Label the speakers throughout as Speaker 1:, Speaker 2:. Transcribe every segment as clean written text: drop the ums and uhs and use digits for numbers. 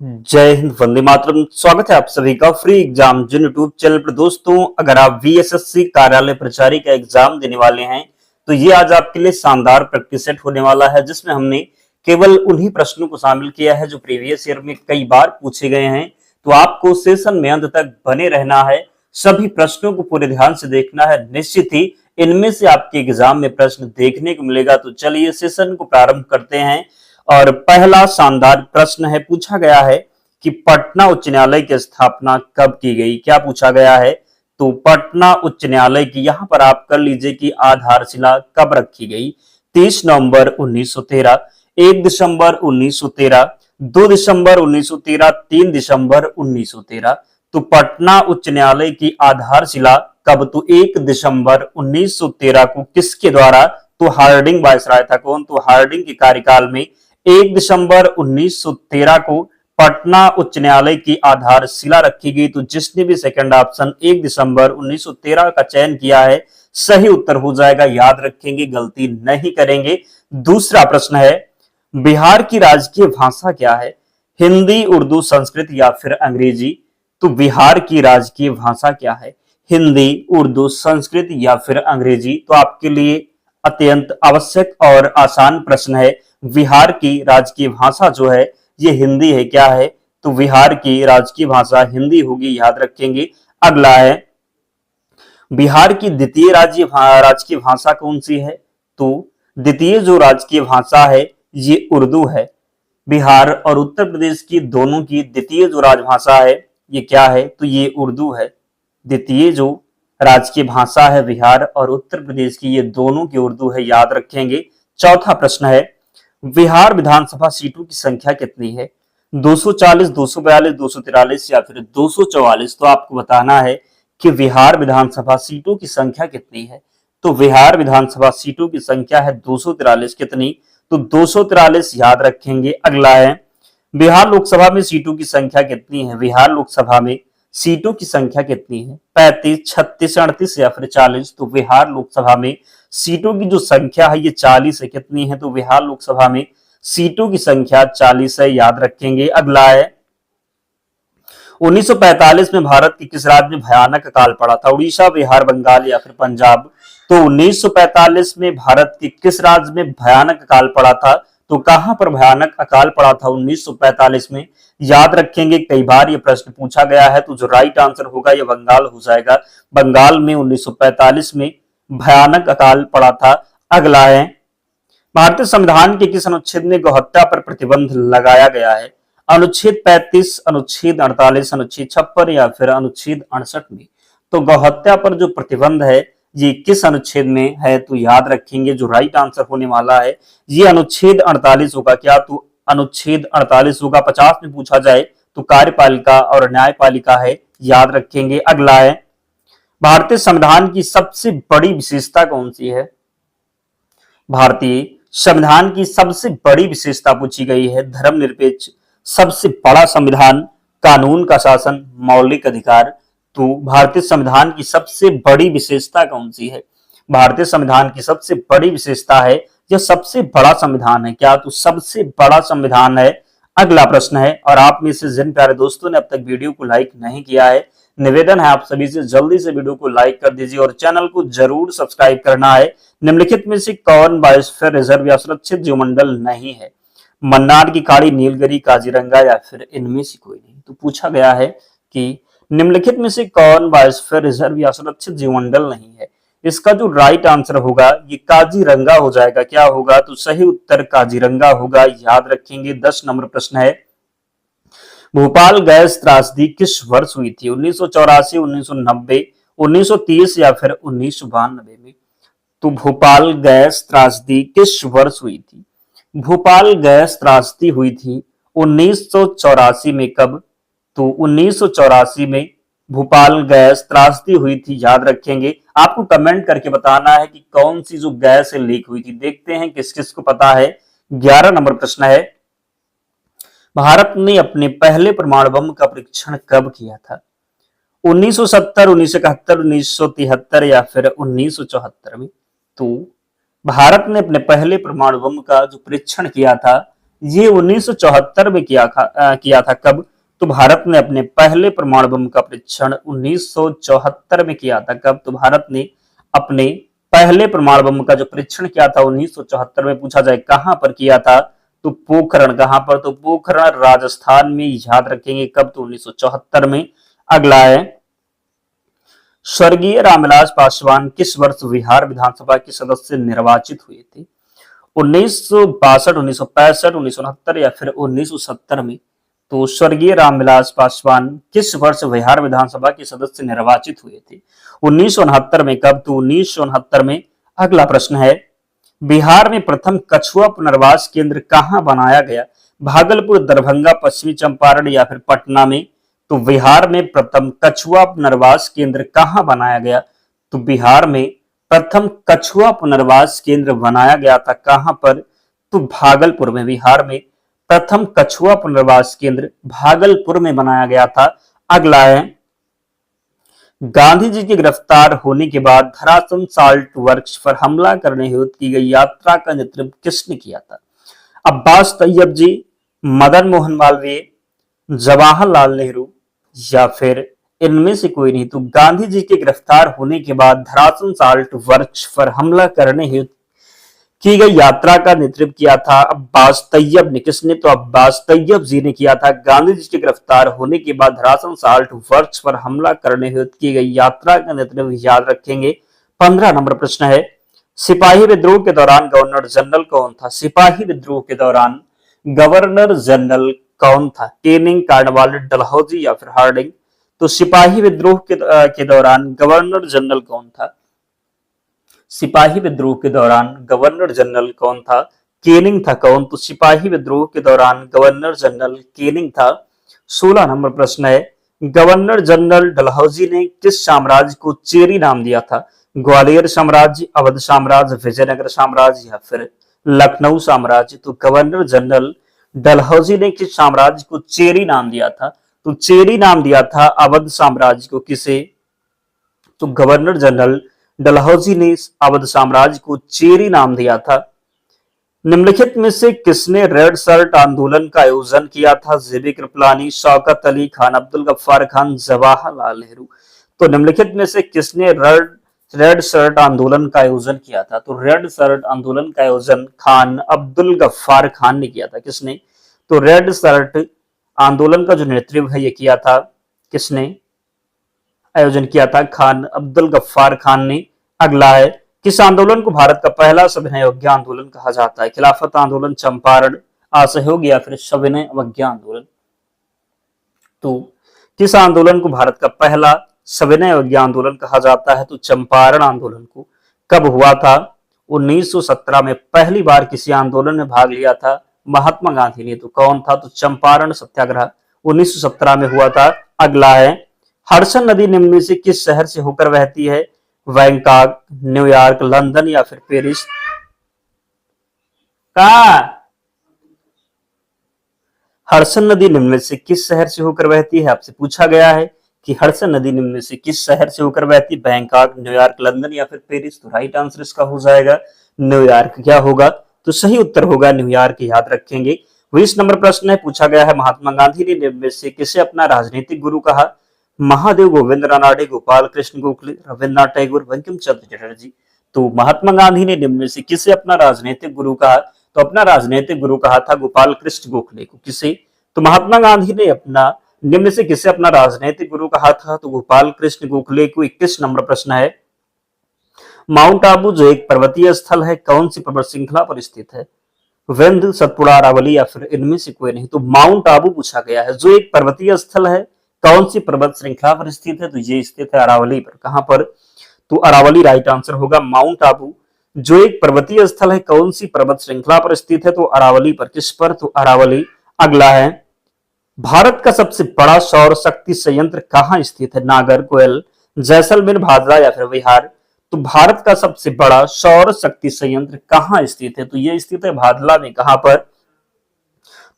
Speaker 1: जय हिंद, वंदे मातरम। स्वागत है आप सभी का फ्री एग्जाम जिन यूट्यूब चैनल पर। दोस्तों, अगर आप वीएसएससी कार्यालय प्रचारी का एग्जाम देने वाले हैं तो ये आज आपके लिए शानदार प्रैक्टिस सेट होने वाला है, जिसमें हमने केवल उन्हीं प्रश्नों को शामिल किया है जो प्रीवियस ईयर में कई बार पूछे गए हैं। तो आपको सेशन में अंत तक बने रहना है, सभी प्रश्नों को पूरे ध्यान से देखना है। निश्चित ही इनमें से आपके एग्जाम में प्रश्न देखने को मिलेगा। तो चलिए सेशन को प्रारंभ करते हैं। और पहला शानदार प्रश्न है, पूछा गया है कि पटना उच्च न्यायालय की स्थापना कब की गई। क्या पूछा गया है? तो पटना उच्च न्यायालय की यहां पर आप कर लीजिए कि आधारशिला कब रखी गई। 30 नवंबर 1913, 1 दिसंबर 1913, 2 दिसंबर 1913, 3 दिसंबर 1913। तो पटना उच्च न्यायालय की आधारशिला कब? तो 1 दिसंबर 1913 को किसके द्वारा? तो हार्डिंग वायसराय था। कौन? तो हार्डिंग के कार्यकाल में 1 दिसंबर 1913 को पटना उच्च न्यायालय की आधारशिला रखी गई। तो जिसने भी सेकंड ऑप्शन 1 दिसंबर 1913 का चयन किया है, सही उत्तर हो जाएगा। याद रखेंगे, गलती नहीं करेंगे। दूसरा प्रश्न है, बिहार की राजकीय भाषा क्या है? हिंदी, उर्दू, संस्कृत या फिर अंग्रेजी। तो बिहार की राजकीय भाषा क्या है? हिंदी, उर्दू, संस्कृत या फिर अंग्रेजी। तो आपके लिए अत्यंत आवश्यक और आसान प्रश्न है। बिहार की राजकीय भाषा जो है ये हिंदी है। क्या है? तो बिहार की राजकीय भाषा हिंदी होगी, याद रखेंगे। अगला है, बिहार की द्वितीय राजकीय भाषा कौन सी है? तो द्वितीय जो राजकीय भाषा है ये उर्दू है। बिहार और उत्तर प्रदेश की दोनों की द्वितीय जो राजभाषा है ये क्या है? तो ये उर्दू है। द्वितीय जो राजकीय भाषा है बिहार और उत्तर प्रदेश की, ये दोनों की उर्दू है, याद रखेंगे। चौथा प्रश्न है, बिहार विधानसभा सीटों की संख्या कितनी है? 240, 242, 243 या फिर 244। तो आपको बताना है कि बिहार विधानसभा सीटों की संख्या कितनी है। तो बिहार विधानसभा सीटों की संख्या है 243। कितनी? तो 243, याद रखेंगे। अगला है, बिहार लोकसभा में सीटों की संख्या कितनी है? बिहार लोकसभा में सीटों की संख्या कितनी है? 35, 36, 38 या फिर 40। तो बिहार लोकसभा में सीटों की जो संख्या है ये 40 है। कितनी है? तो बिहार लोकसभा में सीटों की संख्या 40 है, याद रखेंगे। अगला है, 1945 में भारत के किस राज्य में भयानक अकाल पड़ा था? उड़ीसा, बिहार, बंगाल या फिर पंजाब। तो 1945 में भारत के किस राज्य में भयानक अकाल पड़ा था? तो कहां पर भयानक अकाल पड़ा था 1945 में? याद रखेंगे, कई बार यह प्रश्न पूछा गया है। तो जो राइट आंसर होगा यह बंगाल हो जाएगा। बंगाल में 1945 में भयानक अकाल पड़ा था। अगला है, भारतीय संविधान के किस अनुच्छेद में गौहत्या पर प्रतिबंध लगाया गया है? अनुच्छेद 35, अनुच्छेद 48, अनुच्छेद 56 या फिर अनुच्छेद 68 में। तो गौहत्या पर जो प्रतिबंध है ये किस अनुच्छेद में है? तो याद रखेंगे, जो राइट आंसर होने वाला है ये अनुच्छेद 48 होगा। क्या? तो अनुच्छेद 48 होगा। 50 में पूछा जाए तो कार्यपालिका और न्यायपालिका है, याद रखेंगे। अगला है, भारतीय संविधान की सबसे बड़ी विशेषता कौन सी है? भारतीय संविधान की सबसे बड़ी विशेषता पूछी गई है धर्मनिरपेक्ष, सबसे बड़ा संविधान, कानून का शासन, मौलिक अधिकार। तो भारतीय संविधान की सबसे बड़ी विशेषता कौन सी है? भारतीय संविधान की सबसे बड़ी विशेषता है यह सबसे बड़ा संविधान है। क्या? तो सबसे बड़ा संविधान है। अगला प्रश्न है, और आप में से जिन प्यारे दोस्तों ने अब तक वीडियो को लाइक नहीं किया है, निवेदन है आप सभी से जल्दी से वीडियो को लाइक कर दीजिए और चैनल को जरूर सब्सक्राइब करना है। निम्नलिखित में से कौन बायोस्फीयर रिजर्व या सुरक्षित जीवमंडल नहीं है? मन्नार की खाड़ी, नीलगिरी, काजीरंगा या फिर इनमें से कोई नहीं। तो पूछा गया है कि निम्नलिखित में से कौन बायोस्फीयर रिजर्व या सुरक्षित जीवमंडल नहीं है? इसका जो राइट आंसर होगा ये काजीरंगा हो जाएगा। क्या होगा? तो सही उत्तर काजीरंगा होगा, याद रखेंगे। 10 नंबर प्रश्न है, भोपाल गैस त्रासदी किस वर्ष हुई थी? 1984, 1990, 1930 या फिर 1992 में। तो भोपाल गैस त्रासदी किस वर्ष हुई थी? भोपाल गैस त्रासदी हुई थी 1984 में। कब? तो 1984 में भोपाल गैस त्रासदी हुई थी, याद रखेंगे। आपको कमेंट करके बताना है कि कौन सी जो गैस लीक हुई थी। देखते हैं किस किस को पता है। 11 नंबर प्रश्न है, भारत ने अपने पहले परमाणु बम का परीक्षण कब किया था? 1970, 1971, 1973 या फिर 1974 में। तो भारत ने अपने पहले परमाणु बम का जो परीक्षण किया था ये 1974 में किया था। कब? तो भारत ने अपने पहले परमाणु बम का परीक्षण 1974 में किया था। कब? तो भारत ने अपने पहले परमाणु बम का जो परीक्षण किया था 1974 में। पूछा जाए कहां पर किया था, तो पोखरण। कहां पर? तो पोखरण राजस्थान में, याद रखेंगे। कब? तो 1974 में। अगला है, स्वर्गीय रामविलास पासवान किस वर्ष बिहार विधानसभा के सदस्य निर्वाचित हुए थे? 1962, 1965, 1969 या फिर 1970 में? तो स्वर्गीय रामविलास पासवान किस वर्ष बिहार विधानसभा के सदस्य निर्वाचित हुए थे? 1969 में। कब? तो 1969 में। अगला प्रश्न है, बिहार में प्रथम कछुआ पुनर्वास केंद्र कहां बनाया गया? भागलपुर, दरभंगा, पश्चिमी चंपारण या फिर पटना में? तो बिहार में प्रथम कछुआ पुनर्वास केंद्र कहां बनाया गया? तो बिहार में प्रथम कछुआ पुनर्वास केंद्र बनाया गया था। कहां पर? तो भागलपुर में। बिहार में प्रथम कछुआ पुनर्वास केंद्र भागलपुर में बनाया गया था। अगला है, गांधी जी के गिरफ्तार होने के बाद धरासन साल्ट वर्क्स पर हमला करने हेतु की गई यात्रा का नेतृत्व किसने किया था? अब्बास तैयब जी, मदन मोहन मालवीय, जवाहरलाल नेहरू या फिर इनमें से कोई नहीं? तो गांधी जी के गिरफ्तार होने के बाद धरासन साल्ट वर्क्स पर हमला करने हेतु की गई यात्रा का नेतृत्व किया था अब्बास तैयब ने। किसने? तो अब्बास तैयब जी ने किया था। गांधी जी के गिरफ्तार होने के बाद धरासन साल्ट वर्क्स पर हमला करने हेतु की गई यात्रा का नेतृत्व, याद रखेंगे। 15 नंबर प्रश्न है, सिपाही विद्रोह के दौरान गवर्नर जनरल कौन था? सिपाही विद्रोह के दौरान गवर्नर जनरल कौन था? केनिंग, कार्नवालिस, डलहौजी या फिर हार्डिंग? तो सिपाही विद्रोह के दौरान गवर्नर जनरल कौन था? सिपाही विद्रोह के दौरान गवर्नर जनरल कौन था? केनिंग था। कौन? तो सिपाही विद्रोह के दौरान गवर्नर जनरल केनिंग था। 16 नंबर प्रश्न है, गवर्नर जनरल डलहौजी ने किस साम्राज्य को चेरी नाम दिया था? ग्वालियर साम्राज्य, अवध साम्राज्य, विजयनगर साम्राज्य या फिर लखनऊ साम्राज्य? तो गवर्नर जनरल डलहौजी ने किस साम्राज्य को चेरी नाम दिया था? तो चेरी नाम दिया था अवध साम्राज्य को। किसे? तो गवर्नर जनरल डलहौजी ने अवध साम्राज्य को चेरी नाम दिया था। निम्नलिखित में से किसने रेड शर्ट आंदोलन का आयोजन किया था? जेबी कृपलानी, शौकत अली खान, अब्दुल गफ्फार खान, जवाहरलाल नेहरू? तो निम्नलिखित में से किसने रेड शर्ट आंदोलन का आयोजन किया था? तो रेड शर्ट आंदोलन का आयोजन खान अब्दुल गफ्फार खान ने किया था। किसने? तो रेड शर्ट आंदोलन का जो नेतृत्व है ये किया था किसने? आयोजन किया था खान अब्दुल गफ्फार खान ने। अगला है, किस आंदोलन को भारत का पहला सविनय अवज्ञा आंदोलन कहा जाता है? खिलाफत आंदोलन, चंपारण, असहयोग या फिर सविनय अवज्ञा आंदोलन? तो किस आंदोलन को भारत का पहला सविनय अवज्ञा आंदोलन कहा जाता है? तो चंपारण आंदोलन को। कब हुआ था? 1917 में पहली बार किसी आंदोलन में भाग लिया था महात्मा गांधी ने। तो कौन था? तो चंपारण सत्याग्रह 1917 में हुआ था। अगला है, हडसन नदी निम्न में से किस शहर से होकर बहती है? बैंकॉक, न्यूयॉर्क, लंदन या फिर पेरिस? कहा? हडसन नदी निम्न में से किस शहर से होकर बहती है? आपसे पूछा गया है कि हडसन नदी निम्न में से किस शहर से होकर बहती है? बैंकॉक, न्यूयॉर्क, लंदन या फिर पेरिस? तो राइट आंसर इसका हो जाएगा न्यूयॉर्क। क्या होगा? तो सही उत्तर होगा न्यूयॉर्क, याद रखेंगे। 20 नंबर प्रश्न है, पूछा गया है महात्मा गांधी ने निम्न में से किसे अपना राजनीतिक गुरु कहा? महादेव गोविंद रानाडे, गोपाल कृष्ण गोखले, रविन्द्रनाथ टैगोर, बंकिम चंद्र चटर्जी? तो महात्मा गांधी ने निम्न में से किसे अपना राजनीतिक गुरु कहा? तो अपना राजनीतिक गुरु कहा था गोपाल कृष्ण गोखले को। किसे? तो महात्मा गांधी ने अपना निम्न से किसे अपना राजनीतिक गुरु कहा था? तो गोपाल कृष्ण गोखले को। 21 नंबर प्रश्न है, माउंट आबू जो एक पर्वतीय स्थल है कौन सी पर्वत श्रृंखला पर स्थित है? विंध्य, सतपुड़ा, अरावली या फिर इनमें से कोई नहीं? तो माउंट आबू पूछा गया है, जो एक पर्वतीय स्थल है कौन सी पर्वत श्रृंखला पर स्थित है? तो ये स्थित है अरावली पर। कहां पर? तो अरावली राइट आंसर होगा। माउंट आबू जो एक पर्वतीय स्थल है कौन सी पर्वत श्रृंखला पर स्थित है? तो अरावली पर। किस पर? तो अरावली। अगला है, भारत का सबसे बड़ा सौर शक्ति संयंत्र कहां स्थित है? नागरकोइल, जैसलमेर, भादरा या फिर बिहार? तो भारत का सबसे बड़ा सौर शक्ति संयंत्र कहां स्थित है? तो यह स्थित है भादला में। कहां पर?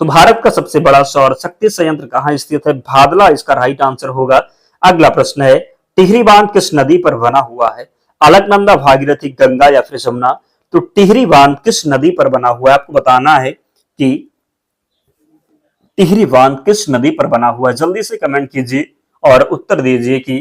Speaker 1: तो भारत का सबसे बड़ा सौर शक्ति संयंत्र कहां स्थित है? भादला इसका राइट आंसर होगा। अगला प्रश्न है, टिहरी बांध किस नदी पर बना हुआ है? अलकनंदा, भागीरथी, गंगा या फिर यमुना? तो टिहरी बांध किस नदी पर बना हुआ है? आपको बताना है कि टिहरी बांध किस नदी पर बना हुआ है? जल्दी से कमेंट कीजिए और उत्तर दीजिए कि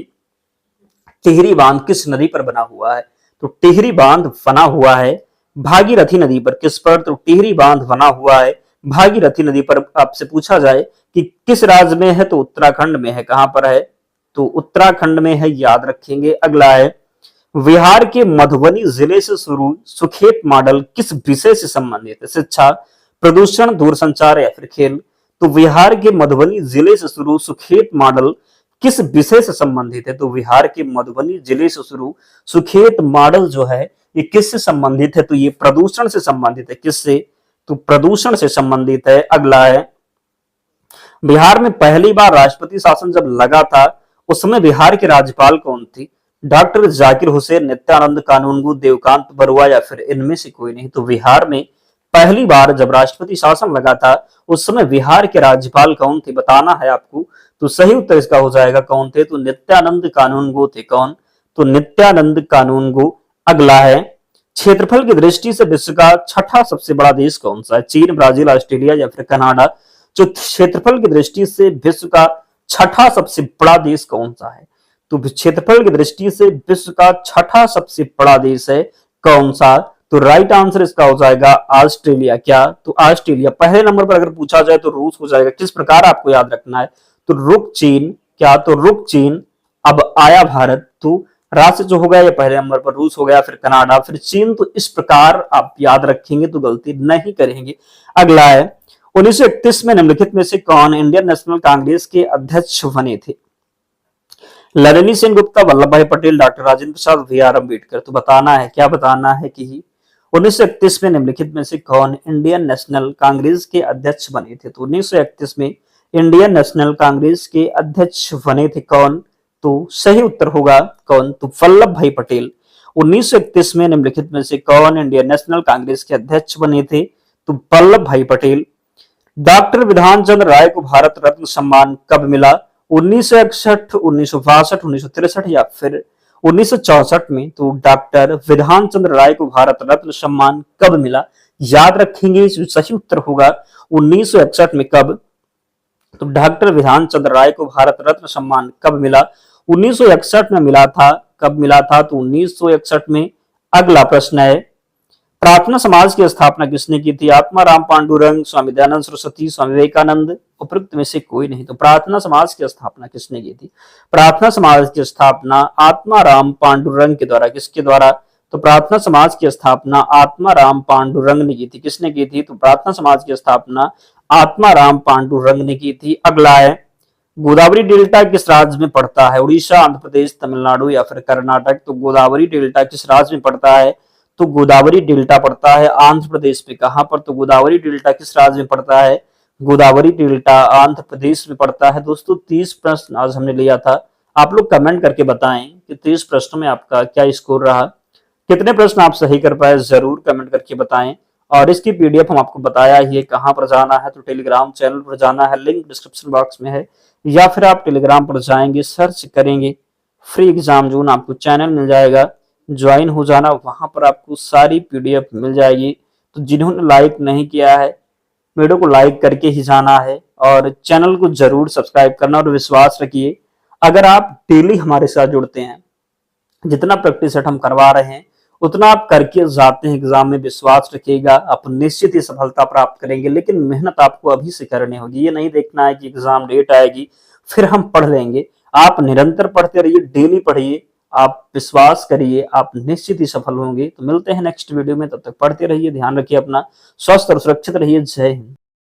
Speaker 1: टिहरी बांध किस नदी पर बना हुआ है। तो टिहरी बांध बना हुआ है भागीरथी नदी पर। किस पर? तो टिहरी बांध बना हुआ है भागीरथी नदी पर। आपसे पूछा जाए कि किस राज्य में है, तो उत्तराखंड में है। कहां पर है? तो उत्तराखंड में है, याद रखेंगे। अगला है, बिहार के मधुबनी जिले से शुरू सुखेत मॉडल किस विषय से संबंधित है? शिक्षा, प्रदूषण, दूरसंचार या फिर खेल। तो बिहार के मधुबनी जिले से शुरू सुखेत मॉडल किस विषय से संबंधित है? तो बिहार के मधुबनी जिले से शुरू सुखेत मॉडल जो है ये किससे संबंधित है? तो ये प्रदूषण से संबंधित है। किससे? तो प्रदूषण से संबंधित है। अगला है, बिहार में पहली बार राष्ट्रपति शासन जब लगा था उस समय बिहार के राज्यपाल कौन थी? डॉक्टर जाकिर हुसैन, नित्यानंद कानूनगो, देवकांत बरुआ या फिर इनमें से कोई नहीं। तो बिहार में पहली बार जब राष्ट्रपति शासन लगा था उस समय बिहार के राज्यपाल कौन थे, बताना है आपको। तो सही उत्तर इसका हो जाएगा कौन थे? तो नित्यानंद कानूनगो थे। कौन? तो नित्यानंद कानूनगो। अगला है, क्षेत्रफल की दृष्टि से विश्व का छठा सबसे बड़ा देश कौन सा है? चीन, ब्राजील, ऑस्ट्रेलिया या फिर कनाडा। जो क्षेत्रफल की दृष्टि से विश्व का छठा सबसे बड़ा देश कौन सा है? तो क्षेत्रफल की दृष्टि से विश्व का छठा सबसे बड़ा देश है कौन सा? तो राइट आंसर इसका हो जाएगा ऑस्ट्रेलिया। क्या? तो ऑस्ट्रेलिया। पहले नंबर पर अगर पूछा जाए तो रूस हो जाएगा। किस प्रकार आपको याद रखना है? तो रुक चीन। क्या? तो रुक चीन। अब आया भारत। तो राष्ट्र जो हो गया ये पहले नंबर पर, रूस हो गया, फिर कनाडा, फिर चीन। तो इस प्रकार आप याद रखेंगे तो गलती नहीं करेंगे। अगला है, 1931 में निम्नलिखित में से कौन इंडियन नेशनल कांग्रेस के अध्यक्ष बने थे? लरनी Sen Gupta, Vallabh Bhai Patel, doctor Rajendra Prasad, B R Ambedkar. तो बताना है, क्या बताना है कि 1931 में निम्नलिखित में से कौन इंडियन नेशनल कांग्रेस के अध्यक्ष बने थे? तो 1931 में इंडियन नेशनल कांग्रेस के अध्यक्ष बने थे कौन? तो सही उत्तर होगा कौन? तो वल्लभ भाई पटेल। 1931 में निम्नलिखित में से कौन इंडियन नेशनल कांग्रेस के अध्यक्ष बने थे? तो वल्लभ भाई पटेल। डॉक्टर विधान चंद्र राय को भारत रत्न सम्मान कब मिला? 1961, 1962, 1963 या फिर 1964 में। तो डॉक्टर विधान चंद्र राय को भारत रत्न सम्मान कब मिला? याद रखेंगे, सही उत्तर होगा 1961 में। कब? तो डॉक्टर विधान चंद्र राय को भारत रत्न सम्मान कब मिला? 1961 में मिला था। कब मिला था? तो 1961 में। अगला प्रश्न है, प्रार्थना समाज की स्थापना किसने की थी? आत्माराम पांडुरंग, स्वामी दयानंद सरस्वती, स्वामी विवेकानंद, उपरोक्त में से कोई नहीं। तो प्रार्थना समाज की स्थापना किसने की थी? प्रार्थना समाज की स्थापना आत्माराम पांडुरंग के द्वारा। किसके द्वारा? तो प्रार्थना समाज की स्थापना आत्माराम पांडुरंग ने की थी। किसने की थी? तो प्रार्थना समाज की स्थापना आत्माराम पांडुरंग ने की थी। अगला है, गोदावरी डेल्टा किस राज्य में पड़ता है? उड़ीसा, आंध्र प्रदेश, तमिलनाडु या फिर कर्नाटक। तो गोदावरी डेल्टा किस राज्य में पड़ता है? तो गोदावरी डेल्टा पड़ता है आंध्र प्रदेश में। कहां पर? तो गोदावरी डेल्टा किस राज्य में पड़ता है? गोदावरी डेल्टा आंध्र प्रदेश में पड़ता है। दोस्तों 30 प्रश्न आज हमने लिया था। आप लोग कमेंट करके बताएं कि 30 प्रश्नों में आपका क्या स्कोर रहा, कितने प्रश्न आप सही कर पाए, जरूर कमेंट करके बताएं। और इसकी पीडीएफ हम आपको बताया ही है कहां पर जाना है। तो टेलीग्राम चैनल पर जाना है, लिंक डिस्क्रिप्शन बॉक्स में है, या फिर आप टेलीग्राम पर जाएंगे, सर्च करेंगे फ्री एग्जाम जोन, आपको चैनल मिल जाएगा, ज्वाइन हो जाना। वहां पर आपको सारी पीडीएफ मिल जाएगी। तो जिन्होंने लाइक नहीं किया है, वीडियो को लाइक करके ही जाना है और चैनल को जरूर सब्सक्राइब करना। और विश्वास रखिए, अगर आप डेली हमारे साथ जुड़ते हैं, जितना प्रैक्टिस सेट हम करवा रहे हैं उतना आप करके जाते हैं एग्जाम में, विश्वास रखिएगा आप निश्चित ही सफलता प्राप्त करेंगे। लेकिन मेहनत आपको अभी से करनी होगी। ये नहीं देखना है कि एग्जाम डेट आएगी फिर हम पढ़ लेंगे। आप निरंतर पढ़ते रहिए, डेली पढ़िए, आप विश्वास करिए, आप निश्चित ही सफल होंगे। तो मिलते हैं नेक्स्ट वीडियो में, तब तक पढ़ते रहिए, ध्यान रखिए अपना, स्वस्थ और सुरक्षित रहिए। जय हिंद।